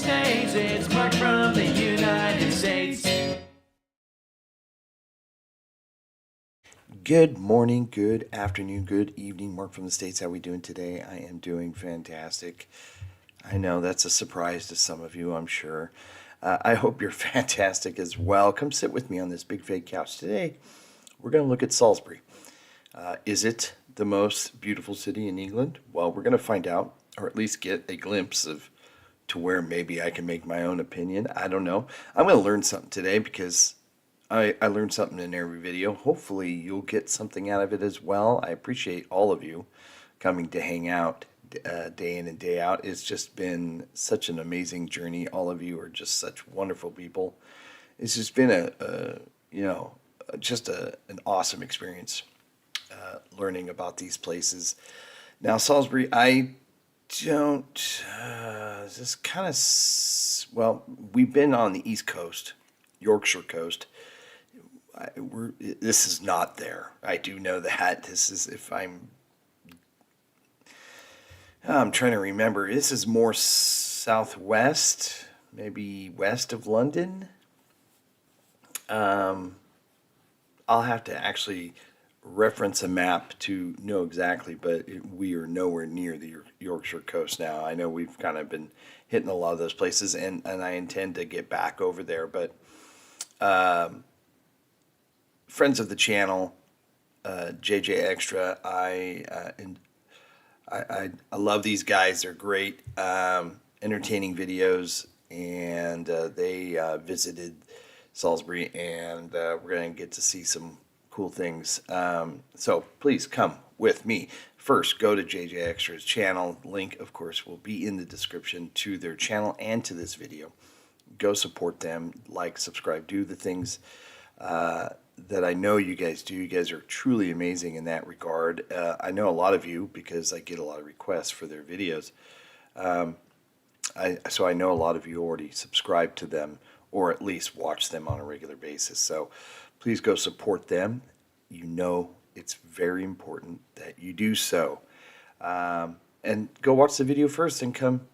States. It's Mark from the United States. Good morning, good afternoon, good evening. Mark from the States. How are we doing today? I am doing fantastic. I know that's a surprise to some of you, I'm sure. I hope you're fantastic as well. Come sit with me on this big fake couch today. We're going to look at Salisbury. Is it the most beautiful city in England? Well, we're going to find out, or at least get a glimpse of to where maybe I can make my own opinion. I don't know. I'm going to learn something today because I learned something in every video. Hopefully you'll get something out of it as well. I appreciate all of you coming to hang out day in and day out. It's just been such an amazing journey. All of you are just such wonderful people. It's just been an awesome experience learning about these places. Now, Salisbury, I don't, just kind of, well, we've been on the East Coast, Yorkshire coast. This is not there. I do know that. This is, if I'm trying to remember, this is more southwest, maybe west of London. I'll have to actually reference a map to know exactly, but we are nowhere near the Yorkshire coast now. I know we've kind of been hitting a lot of those places, and I intend to get back over there, but friends of the channel, JJ Extra, I love these guys. They're great, entertaining videos, and they visited Salisbury, and we're going to get to see some cool things. So please come with me. First, go to JJ Extra's channel. Link, of course, will be in the description to their channel and to this video. Go support them, like, subscribe, do the things that I know you guys do. You guys are truly amazing in that regard. I know a lot of you because I get a lot of requests for their videos. So I know a lot of you already subscribe to them or at least watch them on a regular basis. So please go support them. You know it's very important that you do so. And go watch the video first and come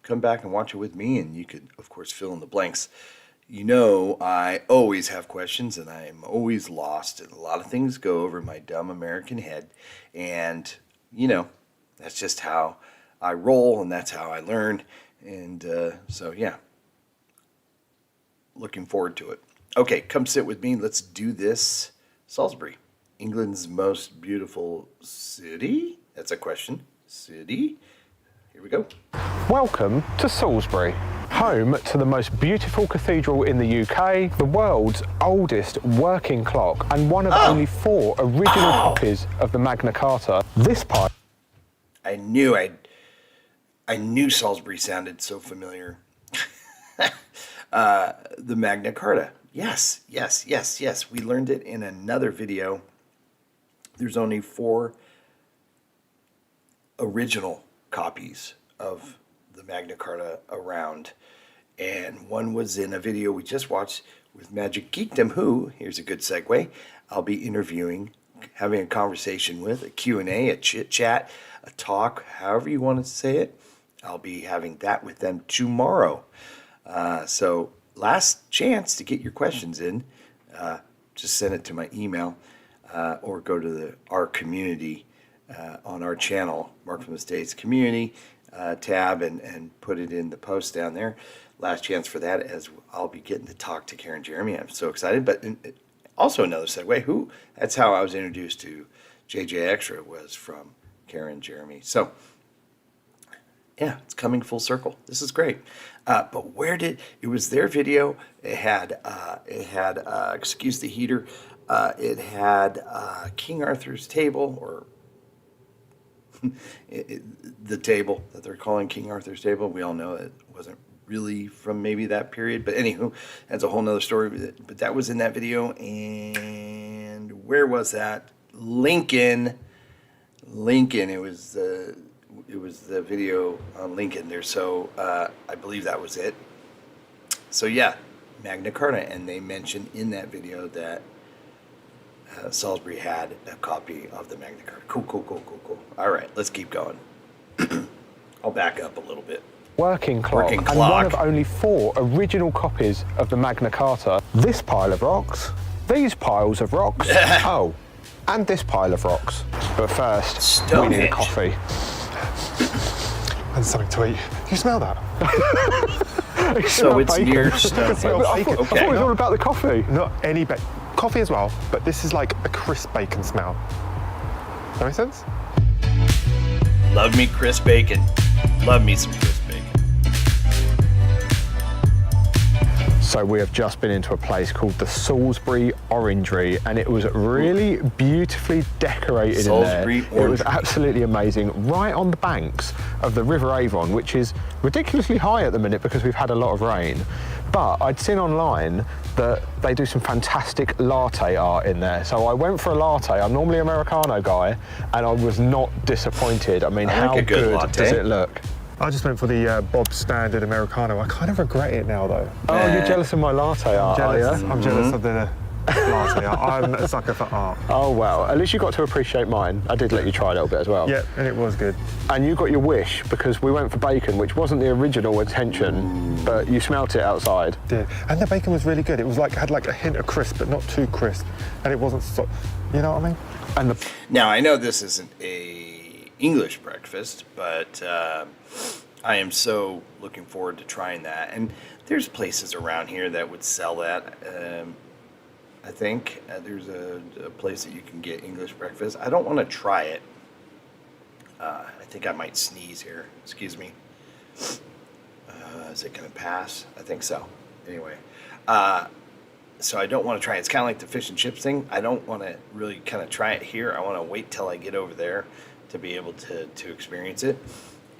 back and watch it with me, and you could, of course, fill in the blanks. You know, I always have questions, and I am always lost, and a lot of things go over my dumb American head, and, you know, that's just how I roll, and that's how I learn, and so, yeah, looking forward to it. Okay, come sit with me. Let's do this. Salisbury, England's most beautiful city? That's a question. City? Here we go. Welcome to Salisbury, home to the most beautiful cathedral in the UK, the world's oldest working clock, and one of only 4 original copies of the Magna Carta. This part. I knew Salisbury sounded so familiar. The Magna Carta. Yes. We learned it in another video. There's only 4 original copies of the Magna Carta around, and one was in a video we just watched with Magic Geekdom, who, here's a good segue, I'll be interviewing, having a conversation with, a Q&A, a chit-chat, a talk, however you want to say it. I'll be having that with them tomorrow. So last chance to get your questions in. Just send it to my email or go to our community on our channel, Mark from the States community tab, and put it in the post down there. Last chance for that, as I'll be getting to talk to Karen Jeremy. I'm so excited. But also another segue, that's how I was introduced to JJ Extra, was from Karen Jeremy. So yeah, it's coming full circle. This is great. But it was their video. It had excuse the heater. It had King Arthur's table, or the table that they're calling King Arthur's table. We all know it wasn't really from maybe that period, but anywho, that's a whole nother story. But that was in that video. And where was that? Lincoln. It was the video on Lincoln there. So I believe that was it. So yeah, Magna Carta, and they mentioned in that video that Salisbury had a copy of the Magna Carta. Cool. All right, let's keep going. I'll back up a little bit. working clock, Working and clock. one of only 4 original copies of the Magna Carta. This pile of rocks, these piles of rocks, oh, and this pile of rocks. But first, we need a Stonehenge. coffee. And something to eat. Do you smell that? So it's bacon. near I Stonehenge. thought it was all about the coffee. Not any bacon. Coffee as well, but this is like a crisp bacon smell. That make sense? Love me crisp bacon. Love me some crisp bacon. So we have just been into a place called the Salisbury Orangery, and it was really beautifully decorated Salisbury in there. It was Orangery. absolutely amazing, right on the banks of the River Avon, which is ridiculously high at the minute because we've had a lot of rain. But I'd seen online that they do some fantastic latte art in there. So I went for a latte. I'm normally an Americano guy, and I was not disappointed. I mean, I like how a good good latte. does it look? I just went for the Bob Standard Americano. I kind of regret it now, though. Oh, you're jealous of my latte art, Jealous. are you? I'm jealous of the latte. I'm a sucker for art. Oh, well, at least you got to appreciate mine. I did let you try a little bit as well. Yeah, and it was good. And you got your wish because we went for bacon, which wasn't the original intention, but you smelt it outside. Did. And the bacon was really good. It was like had like a hint of crisp, but not too crisp. And it wasn't so, you know what I mean? And the Now, I know this isn't a English breakfast, but I am so looking forward to trying that. And there's places around here that would sell that. I think there's a place that you can get English breakfast. I don't want to try it. I think I might sneeze here. Excuse me. Is it going to pass? I think so. Anyway. So I don't want to try it. It's kind of like the fish and chips thing. I don't want to really kind of try it here. I want to wait till I get over there to be able to experience it.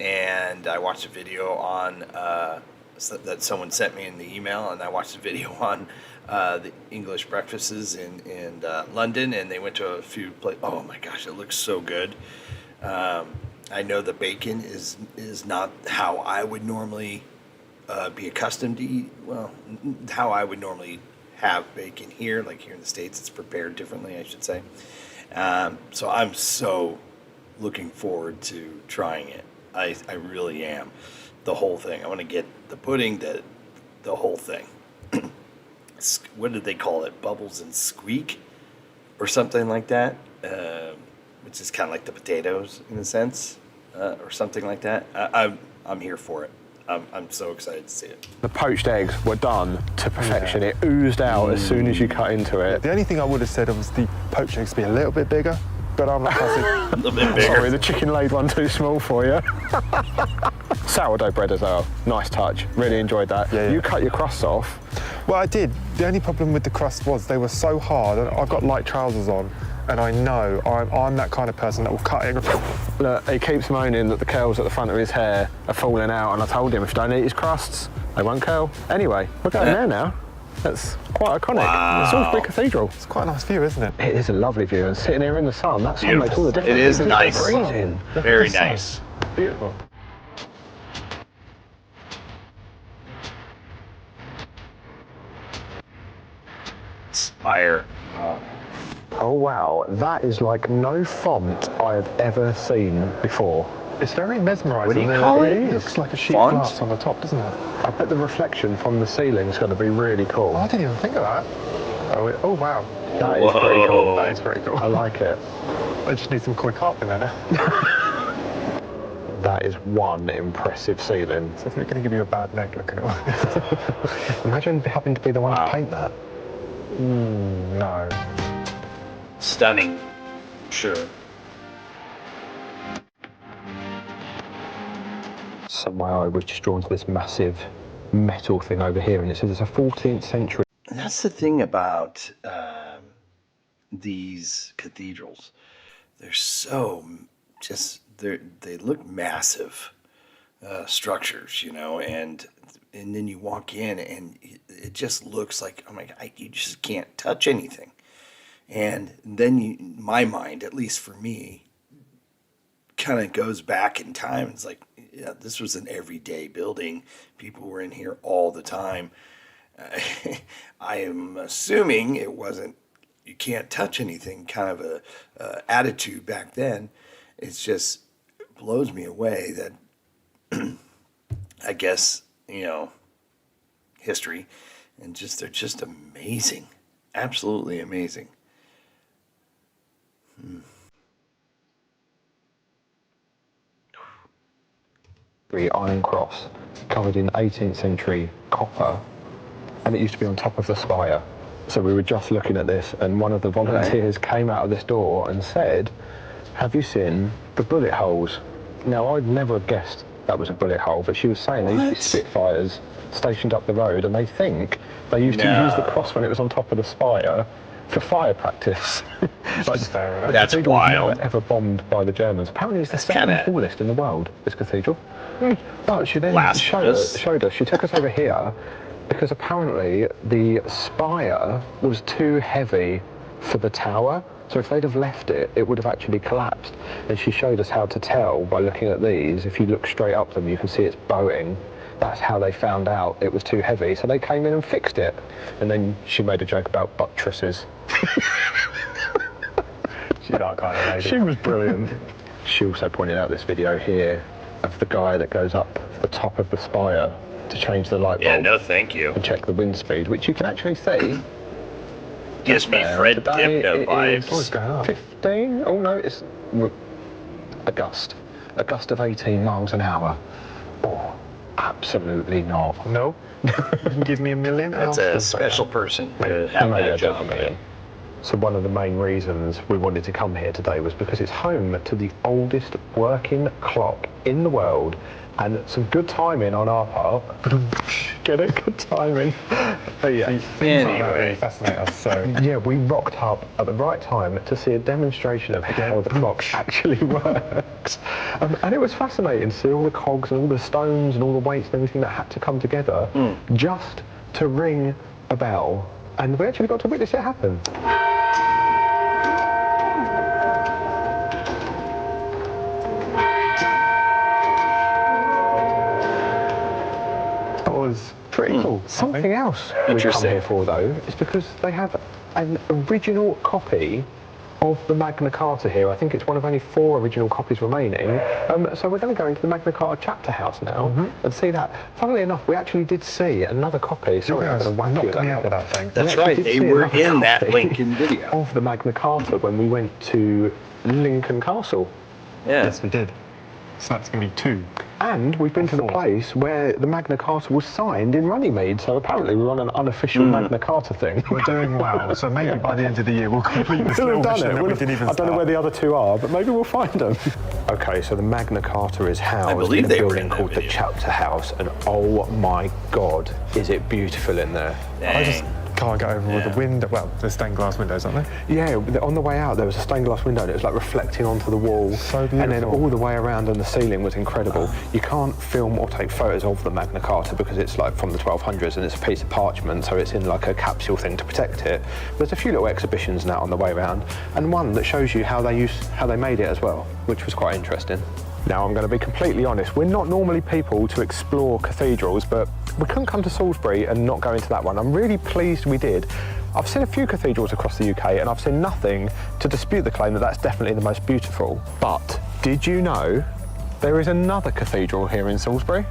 And I watched a video on that someone sent me in the email, and I watched a video on the English breakfasts in London, and they went to a few places. Oh my gosh, it looks so good. I know the bacon is not how I would normally be accustomed to eat. Well, how I would normally have bacon here, like here in the States, it's prepared differently, I should say. So I'm so looking forward to trying it. I really am. The whole thing. I want to get the pudding, the whole thing. What did they call it? Bubbles and squeak? Or something like that? Which is kind of like the potatoes in a sense, or something like that. I'm here for it. I'm so excited to see it. The poached eggs were done to perfection. It oozed out as soon as you cut into it. The only thing I would have said was the poached eggs be a little bit bigger, but I'm not fussy. A little bit bigger. Sorry, the chicken laid one too small for you. Sourdough bread as well. Nice touch. Really enjoyed that. Yeah. You cut your crusts off. Well, I did. The only problem with the crust was they were so hard, and I've got light trousers on, and I know I'm that kind of person that will cut it. Look, he keeps moaning that the curls at the front of his hair are falling out, and I told him if you don't eat his crusts, they won't curl. Anyway, we're going there now. That's quite iconic. Wow. Salisbury Cathedral. It's quite a nice view, isn't it? It is a lovely view, and sitting here in the sun, that sun makes all the difference. It is It's nice. freezing. Very nice. Beautiful. Spire. Oh wow, that is like no font I have ever seen before. It's very mesmerising. What do you call it? It looks like a sheet Font? of glass on the top, doesn't it? I bet the reflection from the ceiling is going to be really cool. Oh, I didn't even think of that. Oh wow. That is pretty cool. That is very cool. I like it. I just need some quick carp in there now. That is one impressive ceiling. So it's going to give you a bad neck looking at it. Imagine having to be the one Wow. to paint that. No. Stunning. Sure. So my eye was just drawn to this massive metal thing over here, and it says it's a 14th century. That's the thing about these cathedrals. They're so just they look massive structures, you know, and then you walk in and it just looks like, oh my God, you just can't touch anything. And then my mind, at least for me, kind of goes back in time. It's like, yeah, this was an everyday building. People were in here all the time. I am assuming it wasn't, you can't touch anything kind of a attitude back then. It's just, it blows me away that I guess, history, and they're just amazing, absolutely amazing. Iron cross covered in 18th century copper, and it used to be on top of the spire. So we were just looking at this, and one of the volunteers came out of this door and said, "Have you seen the bullet holes?" Now, I'd never guessed that was a bullet hole, but she was saying they used to be Spitfires stationed up the road, and they think they used to use the cross when it was on top of the spire for fire practice. That's wild. Never ever bombed by the Germans. Apparently it's the second tallest in the world, this cathedral. But she then showed us, she took us over here, because apparently the spire was too heavy for the tower. So if they'd have left it, it would have actually collapsed. And she showed us how to tell by looking at these. If you look straight up them, you can see it's bowing. That's how they found out it was too heavy. So they came in and fixed it. And then she made a joke about buttresses. She's that kind of lady. She was brilliant. She also pointed out this video here of the guy that goes up the top of the spire to change the light bulb. Yeah, no thank you. And check the wind speed, which you can actually see. Gives me Fred Dipno vibes. What's going on? 15? Oh no, it's a gust. A gust of 18 miles an hour. Oh, absolutely not. No. Give me $1 million. That's a special person to have that job. So one of the main reasons we wanted to come here today was because it's home to the oldest working clock in the world, and some good timing on our part. Get it? Good timing. But yeah. Anyway. Fascinate us. So Yeah, we rocked up at the right time to see a demonstration of how the clock actually works. And it was fascinating to see all the cogs and all the stones and all the weights and everything that had to come together just to ring a bell. And we actually got to witness it happen. That was pretty cool. Something else we've come here for, though, is because they have an original copy of the Magna Carta here. I think it's one of only 4 original copies remaining. So we're going to go into the Magna Carta chapter house now and see that. Funnily enough, we actually did see another copy. Sorry, I'm going to whack you with that thing. That's right, they were in that Lincoln video. Of the Magna Carta when we went to Lincoln Castle. Yeah. Yes, we did. So that's going to be 2. And we've been to the place where the Magna Carta was signed in Runnymede, so apparently we're on an unofficial Magna Carta thing. We're doing well, so maybe by the end of the year we'll complete this little mission that we didn't even I don't know where the other 2 are, but maybe we'll find them. Okay, so the Magna Carta is housed in a building called the Chapter House, and oh my God, is it beautiful in there. I just can't get over with the window. Well, there's stained glass windows, aren't there? Yeah, on the way out there was a stained glass window and it was like reflecting onto the wall. So beautiful. And then all the way around and the ceiling was incredible. You can't film or take photos of the Magna Carta because it's like from the 1200s and it's a piece of parchment, so it's in like a capsule thing to protect it. There's a few little exhibitions now on the way around, and one that shows you how they made it as well, which was quite interesting. Now, I'm going to be completely honest, we're not normally people to explore cathedrals, but we couldn't come to Salisbury and not go into that one. I'm really pleased we did. I've seen a few cathedrals across the UK and I've seen nothing to dispute the claim that that's definitely the most beautiful. But did you know there is another cathedral here in Salisbury?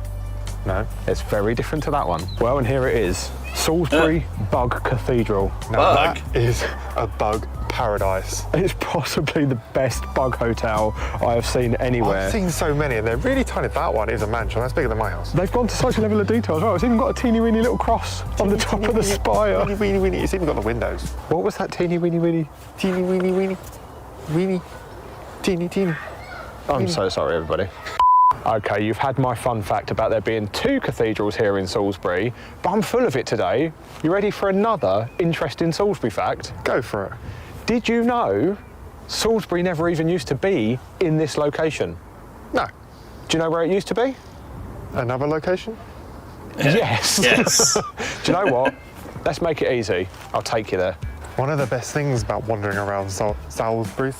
No. It's very different to that one. Well, and here it is. Salisbury Bug Cathedral. Now that is a bug paradise. It's possibly the best bug hotel I have seen anywhere. I've seen so many and they're really tiny. That one is a mansion. That's bigger than my house. They've gone to such a level of detail as well. It's even got a teeny weeny little cross on the top of the spire. Teeny weeny weeny. It's even got the windows. What was that teeny weeny weeny? Teeny weeny weeny. Weeny. Teeny teeny. I'm so sorry, everybody. Okay, you've had my fun fact about there being 2 cathedrals here in Salisbury, but I'm full of it today. You ready for another interesting Salisbury fact? Go for it. Did you know Salisbury never even used to be in this location? No. Do you know where it used to be? Another location? Yes. Yes. Do you know what? Let's make it easy. I'll take you there. One of the best things about wandering around Salisbury,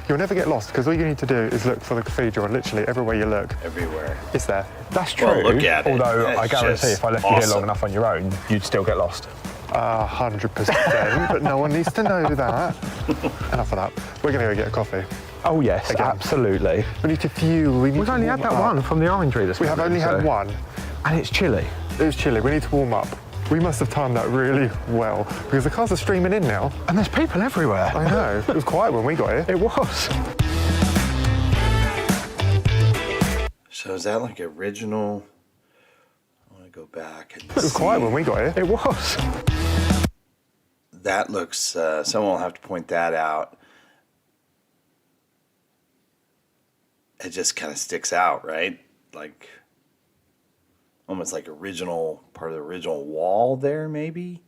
you'll never get lost because all you need to do is look for the cathedral, and literally everywhere you look, it's there. That's true. Well, look at it. Although That's I guarantee if I left you here long enough on your own, you'd still get lost. 100%, but no one needs to know that. Enough of that. We're going to go get a coffee. Oh yes, Again. absolutely. We need to fuel. We've only had that one from the orangery this We have morning, only had one. And it's chilly. It was chilly. We need to warm up. We must have timed that really well because the cars are streaming in now. And there's people everywhere. I know. It was quiet when we got here. It was. So is that like original? I want to go back and It was quiet when we got here. It was. That looks, someone will have to point that out. It just kind of sticks out, right? Like, almost like original, part of the original wall there, maybe?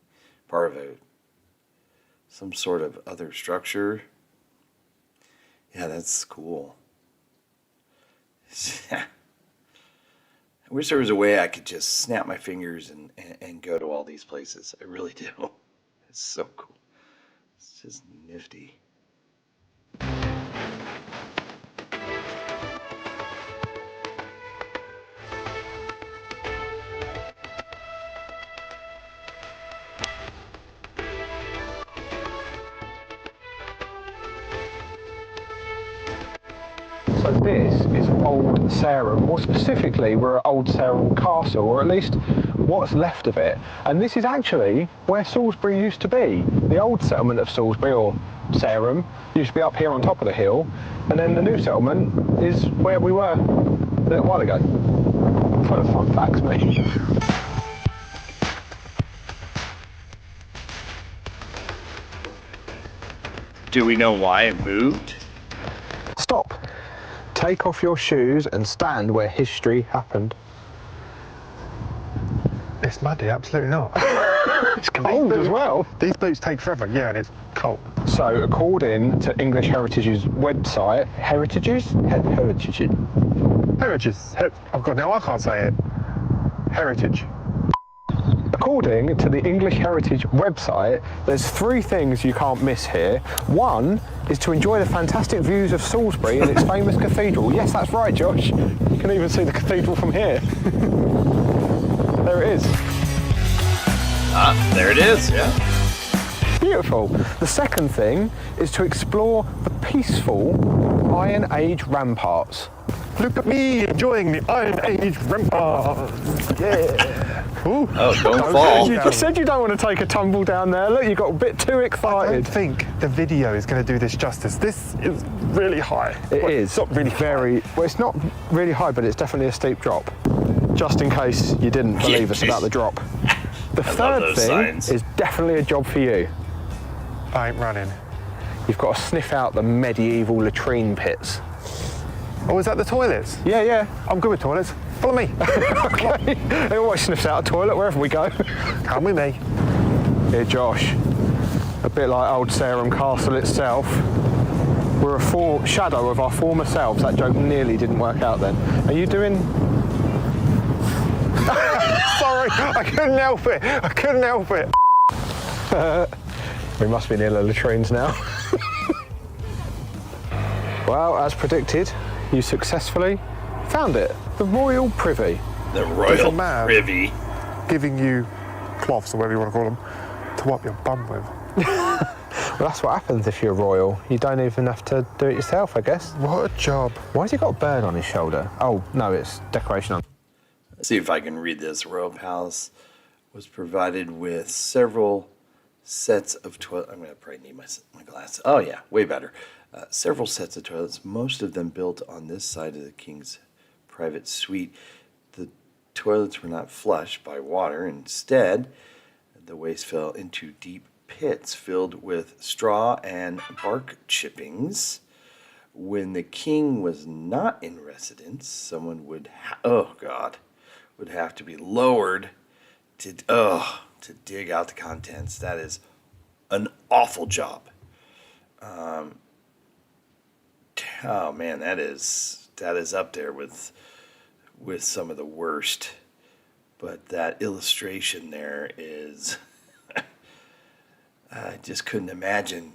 Part of some sort of other structure. Yeah, that's cool. I wish there was a way I could just snap my fingers and go to all these places. I really do. It's so cool. It's just nifty. So this is Old Sarum. More specifically, we're at Old Sarum Castle, or at least what's left of it. And this is actually where Salisbury used to be. The old settlement of Salisbury, or Sarum, used to be up here on top of the hill. And then the new settlement is where we were a little while ago. Full of fun facts, mate. Do we know why it moved? Stop. Take off your shoes and stand where history happened. It's muddy, absolutely not. It's cold as well. These boots take forever, yeah, and it's cold. So, according to English Heritage's website, Heritages? Oh God, now I can't say it. Heritage. According to the English Heritage website, there's 3 things you can't miss here. One is to enjoy the fantastic views of Salisbury and its famous cathedral. Yes, that's right, Josh. You can even see the cathedral from here. There it is. Ah, there it is, yeah. Beautiful. The second thing is to explore the peaceful Iron Age ramparts. Look at me enjoying the Iron Age ramparts. Yeah. Ooh. Oh, don't fall. You said you don't want to take a tumble down there. Look, you got a bit too I excited. don't think the video is going to do this justice. This is really high. It is. It's not really very. Well, it's not really high, but it's definitely a steep drop. Just in case you didn't believe us about the drop. The third thing is definitely a job for you. I ain't running. You've got to sniff out the medieval latrine pits. Oh, is that the toilets? Yeah, yeah. I'm good with toilets. Follow me. Okay. It always sniffs out a toilet wherever we go. Come with me. Here, Josh. A bit like Old Sarum Castle itself. We're a shadow of our former selves. That joke nearly didn't work out then. Are you doing... Sorry, I couldn't help it. I couldn't help it. We must be near the latrines now. Well, as predicted, you successfully found it. The Royal Privy. The Royal man. Privy. Giving you cloths, or whatever you want to call them, to wipe your bum with. Well, that's what happens if you're royal. You don't even have to do it yourself, I guess. What a job. Why has he got a bird on his shoulder? Oh, no, it's decoration on. Let's see if I can read this. Royal Palace was provided with several sets of toilets. I'm going to probably need my glasses. Oh, yeah, way better. Several sets of toilets, most of them built on this side of the king's private suite. The toilets were not flushed by water. Instead, the waste fell into deep pits filled with straw and bark chippings. When the king was not in residence, someone would would have to be lowered to dig out the contents. That is an awful job. Oh man, that is up there with some of the worst. But that illustration there is, I just couldn't imagine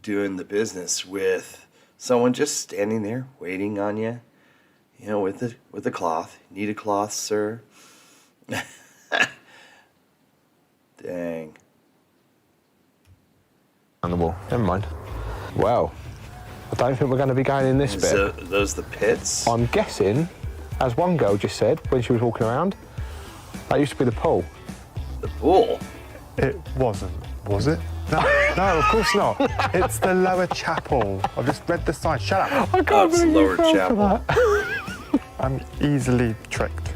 doing the business with someone just standing there waiting on you, you know, with the cloth. Need a cloth, sir? Dang. On the wall. Never mind. Well, I don't think we're going to be going in this bit. So those the pits? I'm guessing, as one girl just said when she was walking around, that used to be the pool. The pool? It wasn't, was it? No, no, of course not. It's the lower chapel. I've just read the sign. Shut up. I can't it's believe lower you fell for chapel. that. I'm easily tricked.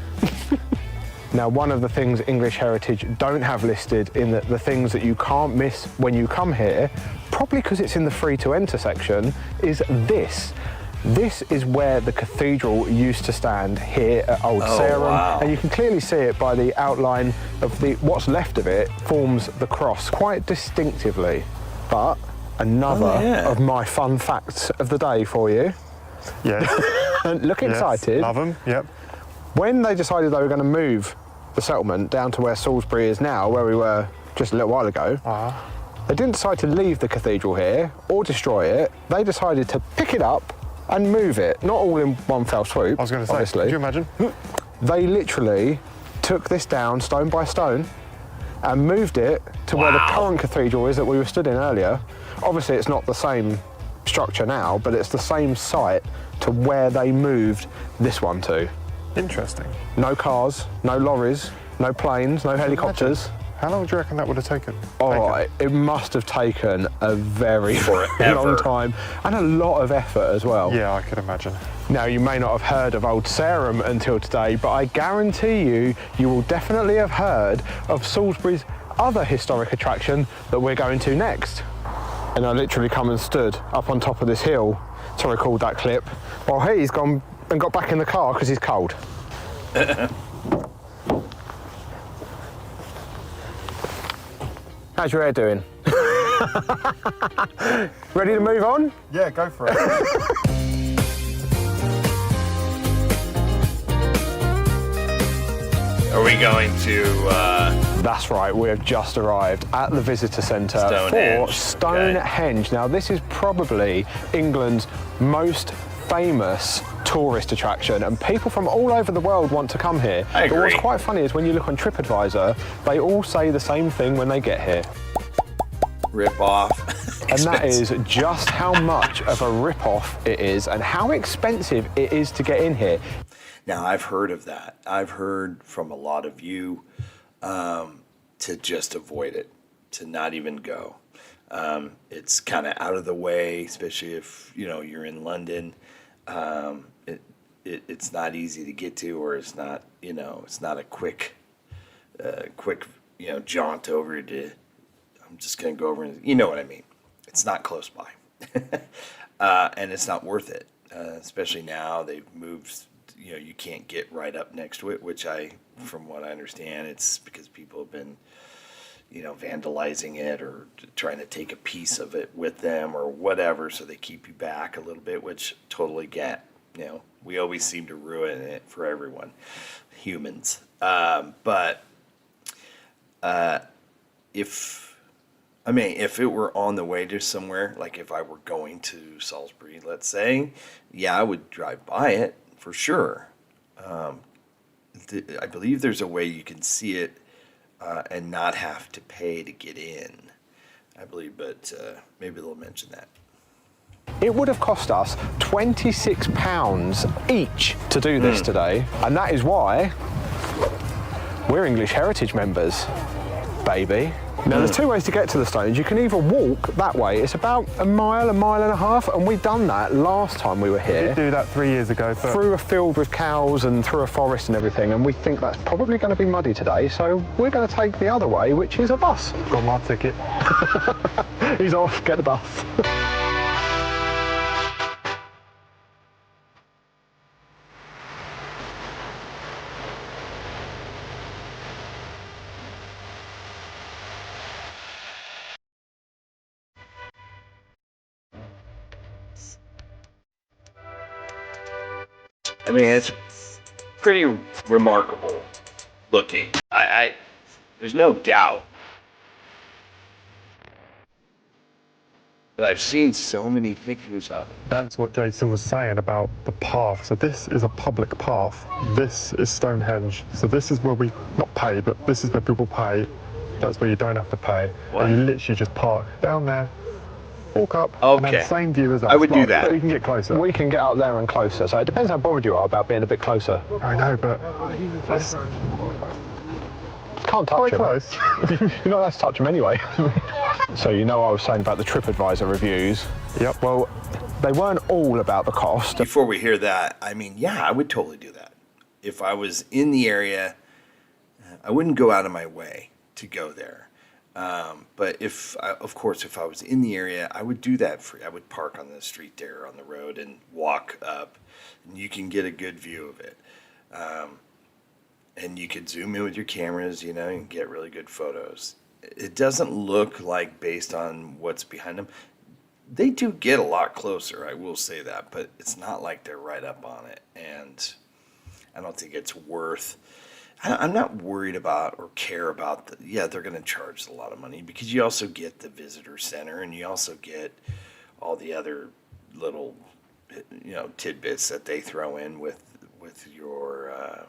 Now, one of the things English Heritage don't have listed in the things that you can't miss when you come here, probably because it's in the free to enter section, is this. This is where the cathedral used to stand here at Old Sarum, wow. and you can clearly see it by the outline of what's left of it forms the cross quite distinctively. But another of my fun facts of the day for you. Yes. Look Yes, excited. love them, yep. When they decided they were going to move the settlement down to where Salisbury is now, where we were just a little while ago, they didn't decide to leave the cathedral here or destroy it. They decided to pick it up and move it, not all in one fell swoop. I was going to say, obviously. could you imagine? They literally took this down stone by stone and moved it to where the current cathedral is that we were stood in earlier. Obviously, it's not the same structure now, but it's the same site to where they moved this one to. Interesting. No cars, no lorries, no planes, no helicopters. How long do you reckon that would have taken? Oh, it must have taken a very long time and a lot of effort as well. Yeah, I could imagine. Now, you may not have heard of Old Sarum until today, but I guarantee you will definitely have heard of Salisbury's other historic attraction that we're going to next. And I literally come and stood up on top of this hill to record that clip while he's gone and got back in the car because he's cold. How's your hair doing? Ready to move on? Yeah, go for it. Are we going to... That's right, we have just arrived at the visitor centre Stonehenge. for Stonehenge. Now, this is probably England's most famous tourist attraction, and people from all over the world want to come here. I agree. But what's quite funny is when you look on TripAdvisor, they all say the same thing when they get here. Rip off. And that is just how much of a rip-off it is and how expensive it is to get in here. Now, I've heard of that. I've heard from a lot of you to just avoid it, to not even go. It's kind of out of the way, especially if you're in London. It's not easy to get to, or it's not it's not a quick jaunt over to. I'm just gonna go over and you know what I mean. It's not close by, and it's not worth it. Especially now they've moved. You can't get right up next to it, which from what I understand, it's because people have been, vandalizing it or trying to take a piece of it with them or whatever, so they keep you back a little bit, which totally get. We always seem to ruin it for everyone, humans. But if it were on the way to somewhere, like if I were going to Salisbury, let's say, yeah, I would drive by it for sure. I believe there's a way you can see it and not have to pay to get in, I believe, but maybe they'll mention that. It would have cost us £26 each to do this today, and that is why we're English Heritage members, baby. Now, there's two ways to get to the Stonehenge. You can either walk that way. It's about a mile and a half, and we've done that last time we were here. We did do that 3 years ago. But through a field with cows and through a forest and everything, and we think that's probably going to be muddy today, so we're going to take the other way, which is a bus. got my ticket. He's off, get the bus. I mean, it's pretty remarkable looking. There's no doubt. But I've seen so many pictures of it. That's what Jason was saying about the path. So this is a public path. This is Stonehenge. So this is where we not pay, but this is where people pay. That's where you don't have to pay. What? And you literally just park down there Walk up, and Okay. then same view as us. I would do But that. you can get closer. We can get up there and closer, so it depends how bothered you are about being a bit closer. I know, but let's Can't touch quite him. close. You're not allowed to touch him anyway. So you know I was saying about the TripAdvisor reviews. Yep. Well, they weren't all about the cost. Before we hear that, I mean, yeah, I would totally do that. If I was in the area, I wouldn't go out of my way to go there. But of course, if I was in the area, I would do that free. I would park on the street there on the road and walk up, and you can get a good view of it. And you could zoom in with your cameras, you know, and get really good photos. It doesn't look like, based on what's behind them, they do get a lot closer, I will say that, but it's not like they're right up on it. And I don't think it's worth... I'm not worried about or care about yeah, they're going to charge a lot of money, because you also get the visitor center, and you also get all the other little, you know, tidbits that they throw in with your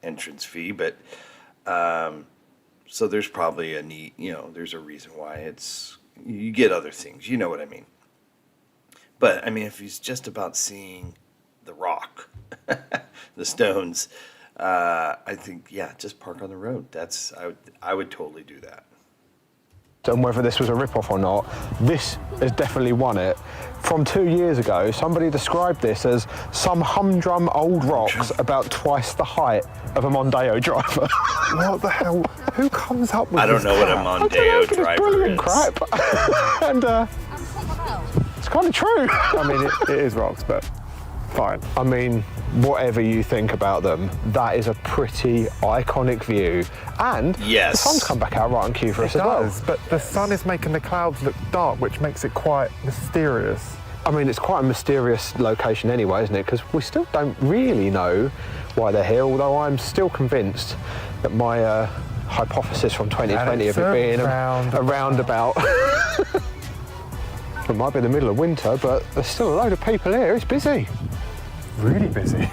entrance fee. But so there's probably a need, you know, there's a reason why you get other things, you know what I mean. But I mean, if he's just about seeing the rock, the stones, I think, yeah, just park on the road. I would totally do that. And whether this was a rip-off or not, this has definitely won it. From 2 years ago, somebody described this as some humdrum old rocks about twice the height of a Mondeo driver. What the hell? Who comes up with I don't this know what a crap? Mondeo It's driver brilliant is. crap. And it's kind of true. I mean, it is rocks, but fine. I mean, whatever you think about them, that is a pretty iconic view. And Yes. the sun's come back out right on cue for us It as well. does, but the sun is making the clouds look dark, which makes it quite mysterious. I mean, it's quite a mysterious location anyway, isn't it? Because we still don't really know why they're here, although I'm still convinced that my hypothesis from 2020 of it being a roundabout. It might be the middle of winter, but there's still a load of people here. It's busy. Really busy.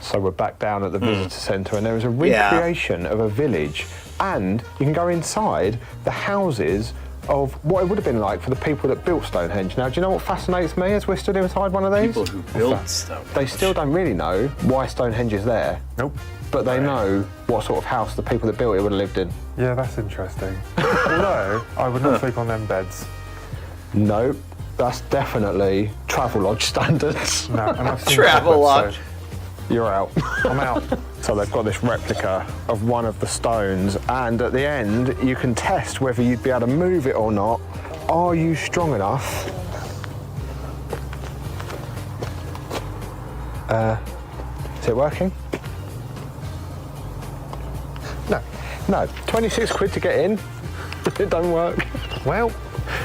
So we're back down at the visitor centre, and there is a recreation of a village, and you can go inside the houses of what it would have been like for the people that built Stonehenge. Now, do you know what fascinates me as we're stood inside one of these? People who built Stonehenge. They still don't really know why Stonehenge is there. Nope. But they know what sort of house the people that built it would have lived in. Yeah, that's interesting. Although, I would not sleep on them beds. No, that's definitely Travelodge standards. No, and I've seen Travelodge. so You're out. I'm out. So they've got this replica of one of the stones, and at the end you can test whether you'd be able to move it or not. Are you strong enough? Is it working? No. No. 26 quid to get in. It don't work. Well, do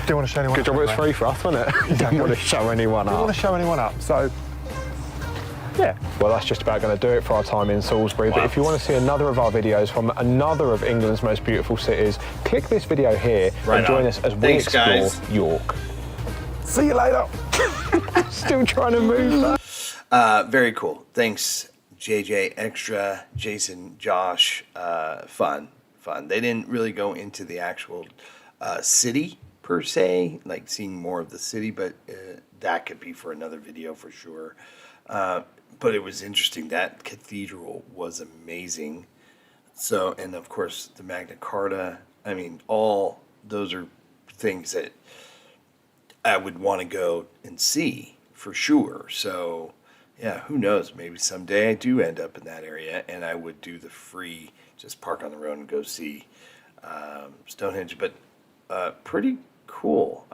you want to show anyone Good job it was free for us, wasn't it? You didn't want to show anyone I don't want up. to show anyone up, so yeah. Well, that's just about going to do it for our time in Salisbury. But if you want to see another of our videos from another of England's most beautiful cities, click this video here Right and join on. us as we Thanks, explore guys. York. See you later. Still trying to move that. Very cool. Thanks, JJ Extra, Jason, Josh. Fun. They didn't really go into the actual city per se, like seeing more of the city, but that could be for another video for sure. But it was interesting. That cathedral was amazing. So, and of course, the Magna Carta. I mean, all those are things that I would want to go and see for sure. So, yeah, who knows? Maybe someday I do end up in that area, and I would do the free, just park on the road and go see Stonehenge. But pretty cool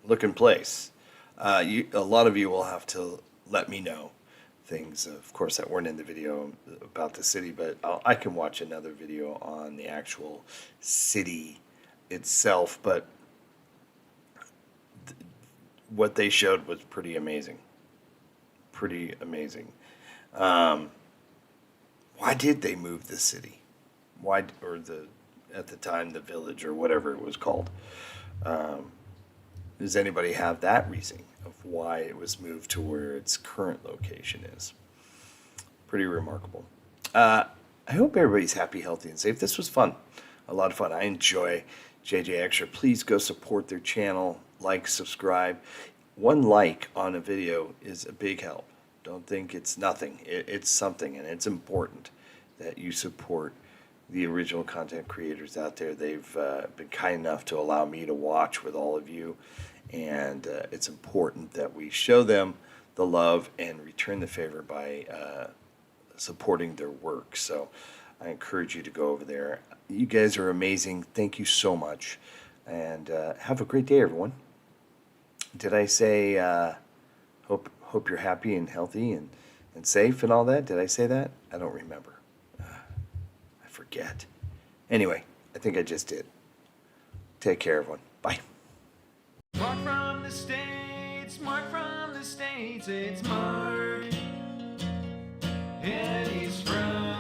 looking place. A lot of you will have to let me know things, of course, that weren't in the video about the city, but I can watch another video on the actual city itself. But what they showed was pretty amazing. Pretty amazing. Why did they move the city? Why, or at the time, the village, or whatever it was called? Does anybody have that reasoning of why it was moved to where its current location is? Pretty remarkable. I hope everybody's happy, healthy, and safe. This was fun. A lot of fun. I enjoy JJ Extra. Please go support their channel. like, subscribe. One like on a video is a big help. Don't think it's nothing. It's something, and it's important that you support the original content creators out there. They've been kind enough to allow me to watch with all of you, and it's important that we show them the love and return the favor by supporting their work. So I encourage you to go over there. You guys are amazing. Thank you so much, and have a great day, everyone. Did I say hope you're happy and healthy and safe and all that? Did I say that? I don't remember. I forget. Anyway, I think I just did. Take care, everyone. Bye. Mark from the States, Mark from the States, it's Mark. And he's from